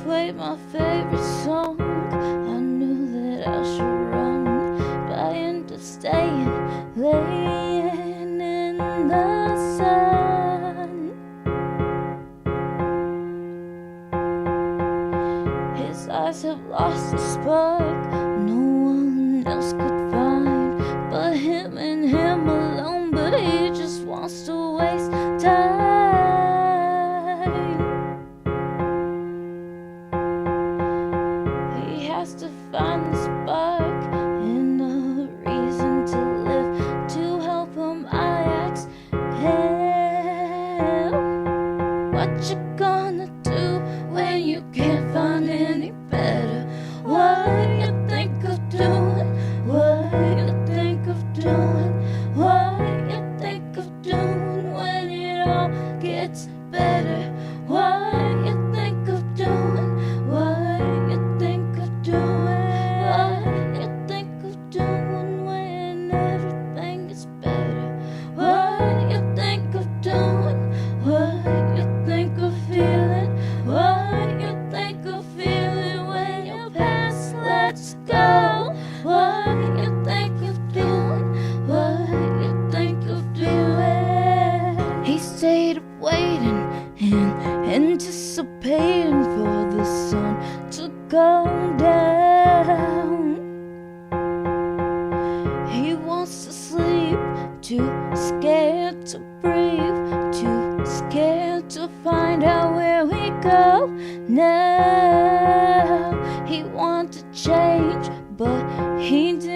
played my favorite song, I knew that I should run, but I ended up staying, laying in the sun. His eyes have lost the spark no one else could find but him, and him alone, but he just wants to waste time. He has to find the spark and a reason to live. To help him I ask him, what you gonna do when you can't find any better? What you think of doing? What you think of doing? What you think of doing when it all gets better? What you think of doing? What you think of doing? What you think of doing when everything gets better? What you think of doing? What you think of feeling? What you think of feeling when your past lets go? What you think of doing? What you think of doing? He stayed up waiting and anticipating for the sun to go down. He wants to sleep, too scared to breathe, too scared to find out where we go now. He wanted to change, but he didn't